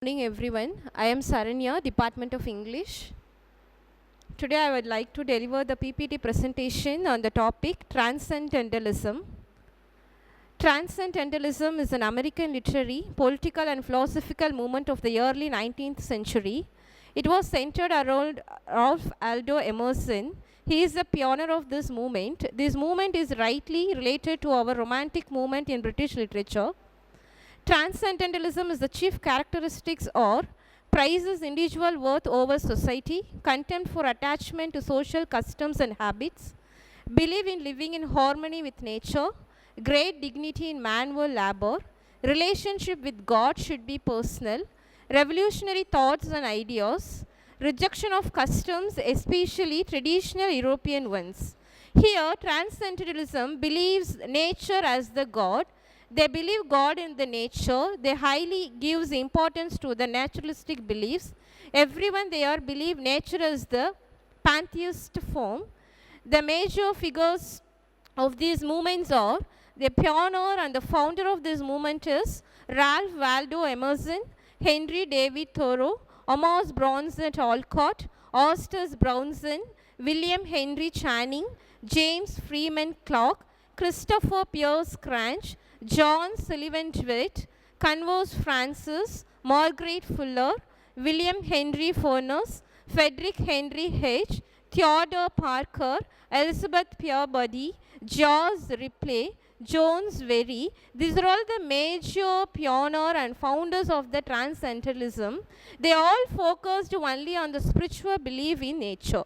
Morning everyone. I am Saranya, Department of English. Today I would like to deliver the PPT presentation on the topic Transcendentalism. Transcendentalism is an American literary, political and philosophical movement of the early 19th century. It was centered around Ralph Waldo Emerson. He is the pioneer of this movement. This movement is rightly related to our Romantic movement in British literature. Transcendentalism is the chief characteristics or prizes individual worth over society, contempt for attachment to social customs and habits, belief in living in harmony with nature, great dignity in manual labor, relationship with God should be personal, revolutionary thoughts and ideas, rejection of customs, especially traditional European ones. Here, Transcendentalism believes nature as the God. They believe God in the nature. They highly gives importance to the naturalistic beliefs. Everyone there believe nature as the pantheist form. The major figures of these movements are the pioneer and the founder of this movement is Ralph Waldo Emerson, Henry David Thoreau, Amos Bronson Alcott, Austin Brownson, William Henry Channing, James Freeman Clark, Christopher Pierce Cranch, John Sullivan Dwight, Converse Francis, Margaret Fuller, William Henry Furness, Frederick Henry H., Theodore Parker, Elizabeth Peabody, George Ripley, Jones Very. These are all the major pioneers and founders of the Transcendentalism. They all focused only on the spiritual belief in nature.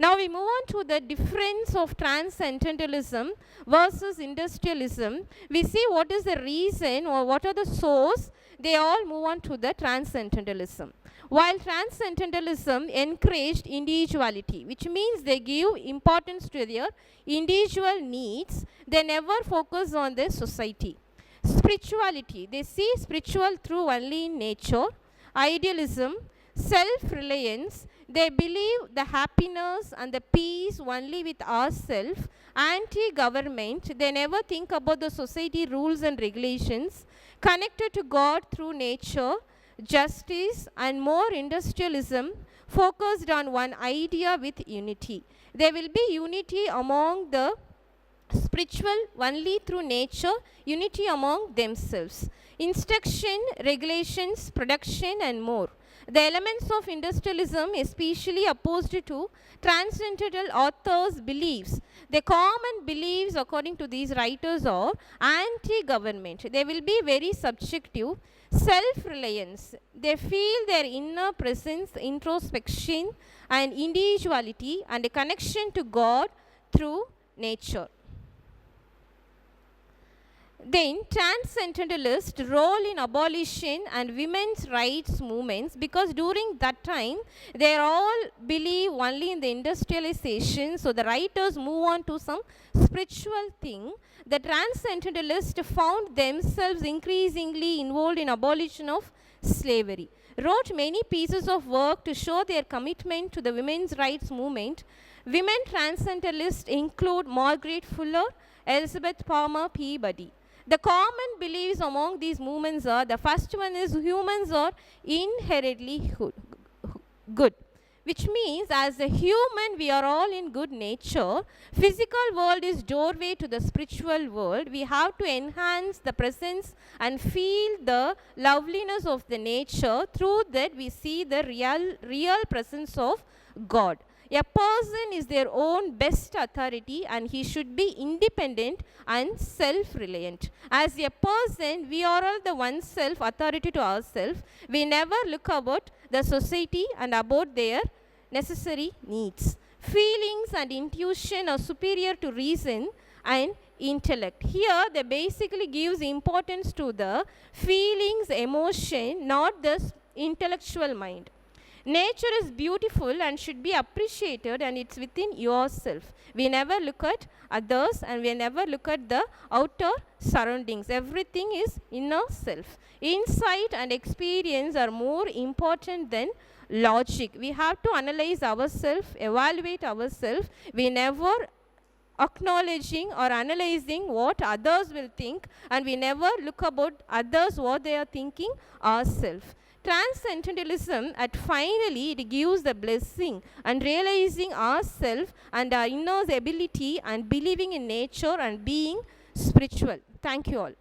Now we move on to the difference of Transcendentalism versus industrialism. We see what is the reason or what are the source. They all move on to the Transcendentalism. While Transcendentalism encouraged individuality, which means they give importance to their individual needs, they never focus on the society. Spirituality, they see spiritual through only in nature. Idealism, self-reliance, they believe the happiness and the peace only with ourselves. Anti-government, they never think about the society rules and regulations. Connected to God through nature, justice, and more industrialism, focused on one idea with unity. There will be unity among the spiritual only through nature, unity among themselves. Instruction, regulations, production, and more. The elements of industrialism, especially opposed to transcendental authors' beliefs. The common beliefs, according to these writers, are anti-government. They will be very subjective. Self-reliance. They feel their inner presence, introspection, and individuality, and a connection to God through nature. Then transcendentalist role in abolition and women's rights movements, because during that time they all believe only in the industrialization, so the writers move on to some spiritual thing. The transcendentalists found themselves increasingly involved in abolition of slavery, wrote many pieces of work to show their commitment to the women's rights movement. Women transcendentalists include Margaret Fuller, Elizabeth Palmer Peabody. The common beliefs among these movements are, the first one is humans are inherently good, which means as a human we are all in good nature. Physical world is doorway to the spiritual world. We have to enhance the presence and feel the loveliness of the nature. Through that we see the real presence of God. A person is their own best authority and he should be independent and self-reliant. As a person, we are all the one self-authority to ourselves. We never look about the society and about their necessary needs. Feelings and intuition are superior to reason and intellect. Here, they basically gives importance to the feelings, emotion, not the intellectual mind. Nature is beautiful and should be appreciated, and it's within yourself. We never look at others and we never look at the outer surroundings. Everything is inner self. Insight and experience are more important than logic. We have to analyze ourselves, evaluate ourselves. We never acknowledging or analyzing what others will think, and we never look about others what they are thinking ourselves. Transcendentalism, at finally, it gives the blessing and realizing ourselves and our inner ability and believing in nature and being spiritual. Thank you all.